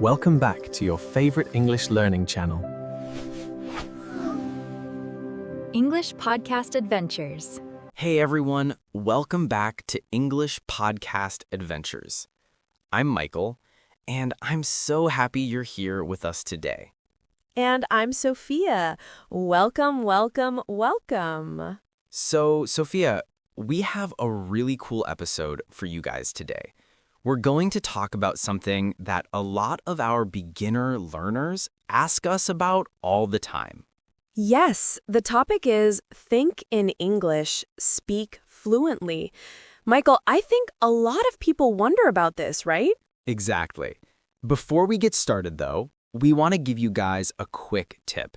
Welcome back to your favorite English learning channel. English Podcast Adventures. Hey everyone, welcome back to English Podcast Adventures. I'm Michael, and I'm so happy you're here with us today. And I'm Sophia. Welcome, welcome, welcome. So, Sophia, we have a really cool episode for you guys today. We're going to talk about something that a lot of our beginner learners ask us about all the time. Yes, the topic is think in English, speak fluently. Michael, I think a lot of people wonder about this, right? Exactly. Before we get started, though, we want to give you guys a quick tip.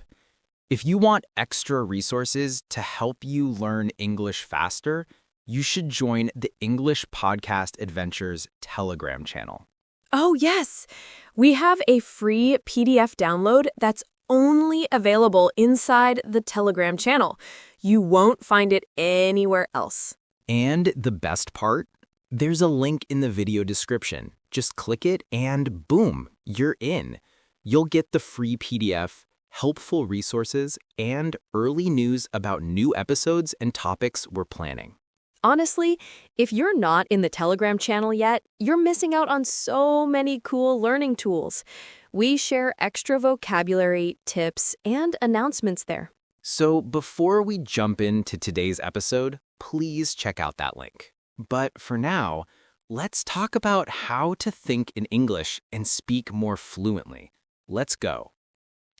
If you want extra resources to help you learn English faster, you should join the English Podcast Adventures Telegram channel. Oh, yes. We have a free PDF download that's only available inside the Telegram channel. You won't find it anywhere else. And the best part? There's a link in the video description. Just click it and boom, you're in. You'll get the free PDF, helpful resources, and early news about new episodes and topics we're planning. Honestly, if you're not in the Telegram channel yet, you're missing out on so many cool learning tools. We share extra vocabulary, tips, and announcements there. So before we jump into today's episode, please check out that link. But for now, let's talk about how to think in English and speak more fluently. Let's go.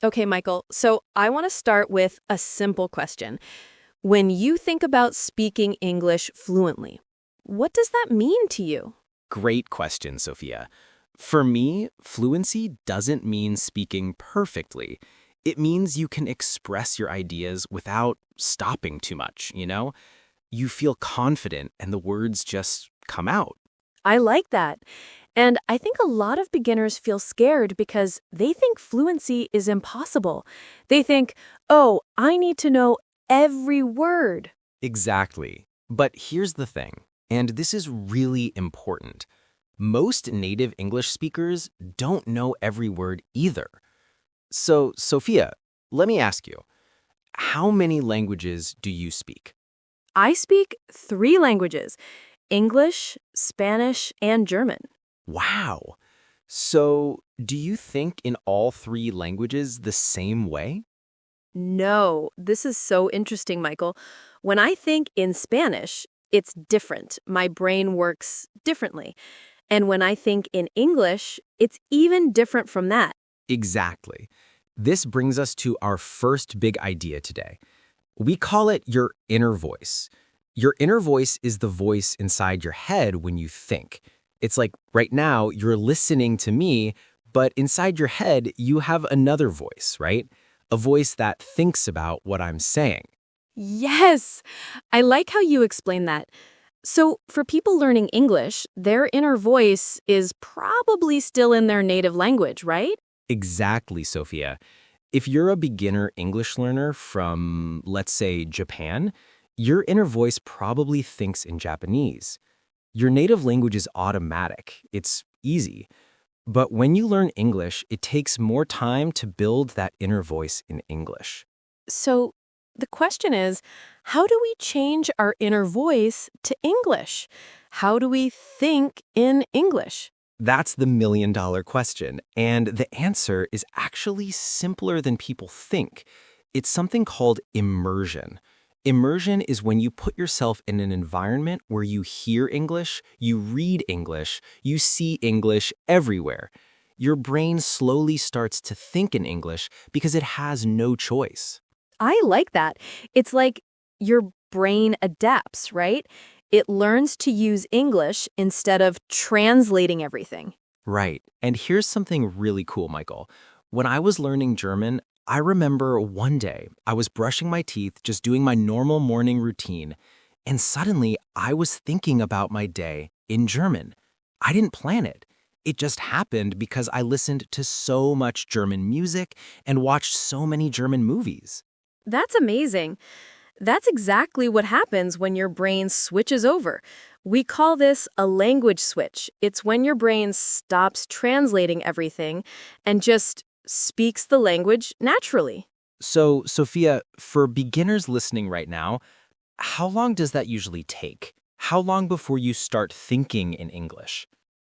Okay, Michael, so I want to start with a simple question. When you think about speaking English fluently, what does that mean to you? Great question, Sophia. For me, fluency doesn't mean speaking perfectly. It means you can express your ideas without stopping too much, You feel confident and the words just come out. I like that. And I think a lot of beginners feel scared because they think fluency is impossible. They think, oh, I need to know every word. Exactly. But here's the thing, and this is really important. Most native English speakers don't know every word either. So, Sophia, let me ask you, how many languages do you speak? I speak 3 languages: English, Spanish, and German. Wow. So, do you think in all 3 languages the same way? No, this is so interesting, Michael. When I think in Spanish, it's different. My brain works differently. And when I think in English, it's even different from that. Exactly. This brings us to our first big idea today. We call it your inner voice. Your inner voice is the voice inside your head when you think. It's like right now you're listening to me, but inside your head you have another voice, right? A voice that thinks about what I'm saying. Yes! I like how you explain that. So for people learning English, their inner voice is probably still in their native language, right? Exactly, Sophia. If you're a beginner English learner from, let's say, Japan, your inner voice probably thinks in Japanese. Your native language is automatic. It's easy. But when you learn English, it takes more time to build that inner voice in English. So the question is, how do we change our inner voice to English? How do we think in English? That's the million-dollar question, and the answer is actually simpler than people think. It's something called immersion. Immersion is when you put yourself in an environment where you hear English, you read English, you see English everywhere. Your brain slowly starts to think in English because it has no choice. I like that. It's like your brain adapts, right? It learns to use English instead of translating everything. Right. And here's something really cool, Michael. When I was learning German, I remember one day I was brushing my teeth, just doing my normal morning routine, and suddenly I was thinking about my day in German. I didn't plan it. It just happened because I listened to so much German music and watched so many German movies. That's amazing. That's exactly what happens when your brain switches over. We call this a language switch. It's when your brain stops translating everything and just speaks the language naturally. So, Sophia, for beginners listening right now, how long does that usually take? How long before you start thinking in English?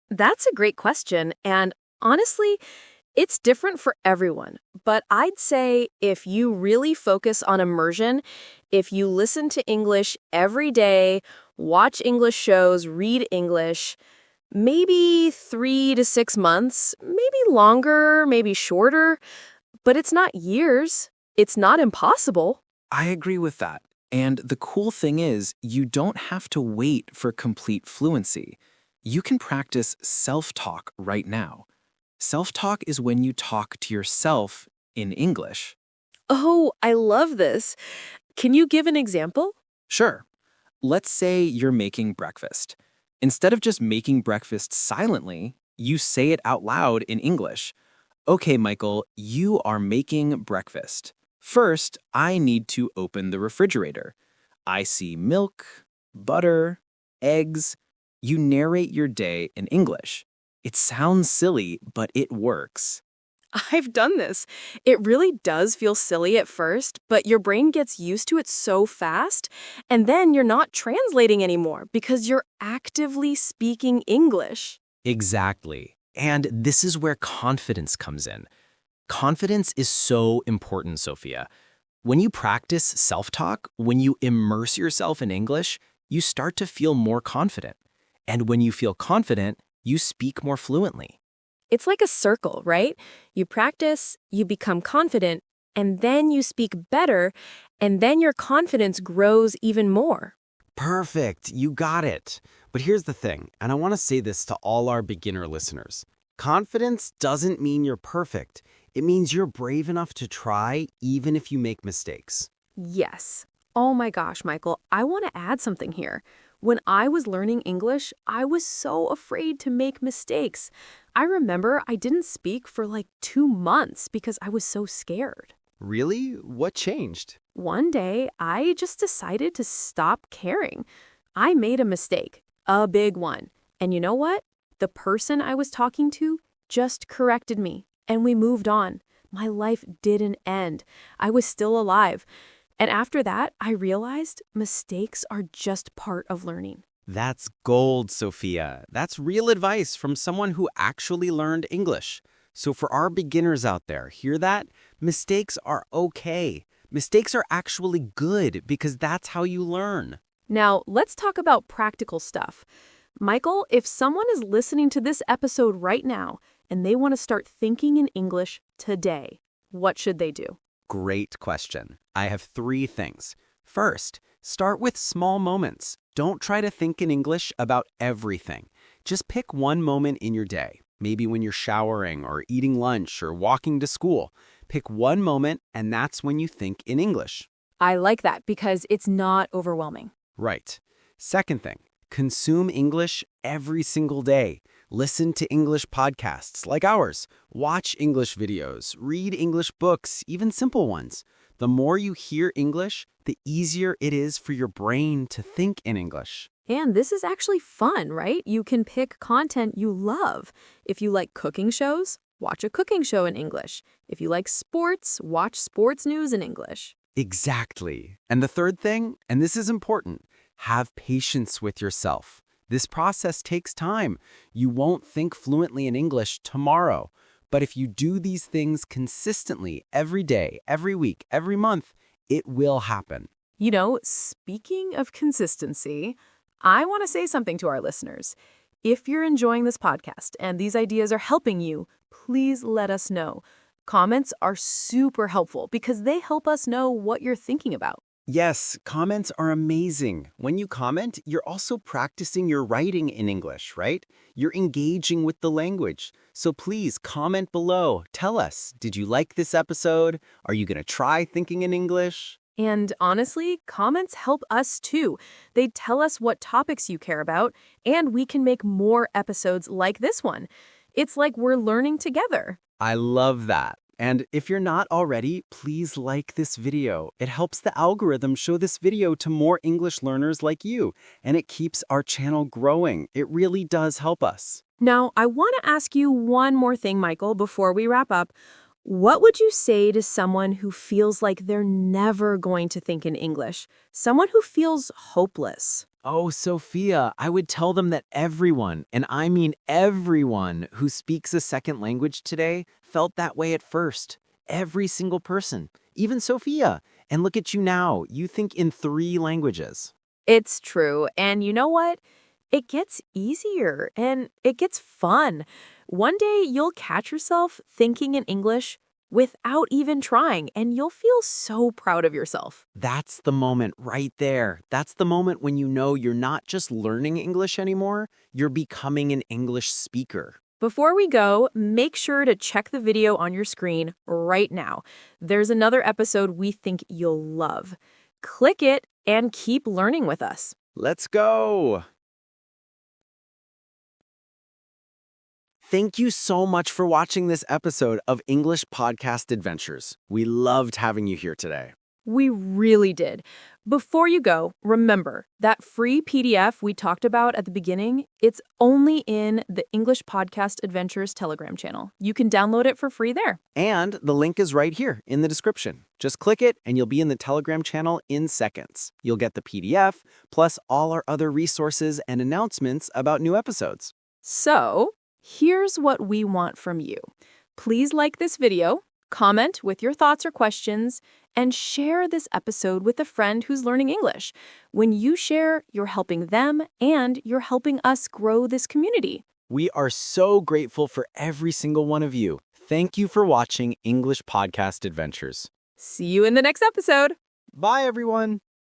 That's a great question, and honestly, it's different for everyone. But I'd say if you really focus on immersion, if you listen to English every day, watch English shows, read English, maybe 3 to 6 months, maybe longer, maybe shorter, but it's not years. It's not impossible. I agree with that. And the cool thing is, you don't have to wait for complete fluency. You can practice self-talk right now. Self-talk is when you talk to yourself in English. Oh, I love this. Can you give an example? Sure. Let's say you're making breakfast. Instead of just making breakfast silently, you say it out loud in English. Okay, Michael, you are making breakfast. First, I need to open the refrigerator. I see milk, butter, eggs. You narrate your day in English. It sounds silly, but it works. I've done this. It really does feel silly at first, but your brain gets used to it so fast, and then you're not translating anymore because you're actively speaking English. Exactly. And this is where confidence comes in. Confidence is so important, Sophia. When you practice self-talk, when you immerse yourself in English, you start to feel more confident. And when you feel confident, you speak more fluently. It's like a circle, right? You practice, you become confident, and then you speak better, and then your confidence grows even more. Perfect. You got it. But here's the thing, and I want to say this to all our beginner listeners. Confidence doesn't mean you're perfect. It means you're brave enough to try even if you make mistakes. Yes. Oh my gosh, Michael, I want to add something here. When I was learning English, I was so afraid to make mistakes. I remember I didn't speak for like 2 months because I was so scared. Really? What changed? One day, I just decided to stop caring. I made a mistake, a big one. And you know what? The person I was talking to just corrected me, and we moved on. My life didn't end. I was still alive. And after that, I realized mistakes are just part of learning. That's gold, Sophia. That's real advice from someone who actually learned English. So for our beginners out there, hear that? Mistakes are okay. Mistakes are actually good because that's how you learn. Now, let's talk about practical stuff. Michael, if someone is listening to this episode right now and they want to start thinking in English today, what should they do? Great question. I have 3 things. First, start with small moments. Don't try to think in English about everything. Just pick one moment in your day, maybe when you're showering or eating lunch or walking to school. Pick one moment, and that's when you think in English. I like that because it's not overwhelming. Right. Second thing, consume English every single day. Listen to English podcasts like ours. Watch English videos. Read English books, even simple ones. The more you hear English, the easier it is for your brain to think in English. And this is actually fun, right? You can pick content you love. If you like cooking shows, watch a cooking show in English. If you like sports, watch sports news in English. Exactly. And the third thing, and this is important, have patience with yourself. This process takes time. You won't think fluently in English tomorrow. But if you do these things consistently every day, every week, every month, it will happen. You know, speaking of consistency, I want to say something to our listeners. If you're enjoying this podcast and these ideas are helping you, please let us know. Comments are super helpful because they help us know what you're thinking about. Yes, comments are amazing. When you comment, you're also practicing your writing in English, right? You're engaging with the language. So please comment below. Tell us, did you like this episode? Are you going to try thinking in English? And honestly, comments help us too. They tell us what topics you care about, and we can make more episodes like this one. It's like we're learning together. I love that. And if you're not already, please like this video. It helps the algorithm show this video to more English learners like you, and it keeps our channel growing. It really does help us. Now, I want to ask you one more thing, Michael, before we wrap up. What would you say to someone who feels like they're never going to think in English? Someone who feels hopeless? Oh, Sophia, I would tell them that everyone, and I mean everyone, who speaks a second language today felt that way at first. Every single person, even Sophia. And look at you now. You think in 3 languages. It's true. And you know what? It gets easier and it gets fun. One day you'll catch yourself thinking in English without even trying, and you'll feel so proud of yourself. That's the moment right there. That's the moment when you know you're not just learning English anymore, you're becoming an English speaker. Before we go, make sure to check the video on your screen right now. There's another episode we think you'll love. Click it and keep learning with us. Let's go! Thank you so much for watching this episode of English Podcast Adventures. We loved having you here today. We really did. Before you go, remember that free PDF we talked about at the beginning, it's only in the English Podcast Adventures Telegram channel. You can download it for free there. And the link is right here in the description. Just click it and you'll be in the Telegram channel in seconds. You'll get the PDF, plus all our other resources and announcements about new episodes. So, here's what we want from you. Please like this video, comment with your thoughts or questions, and share this episode with a friend who's learning English. When you share, you're helping them and you're helping us grow this community. We are so grateful for every single one of you. Thank you for watching English Podcast Adventures. See you in the next episode. Bye, everyone.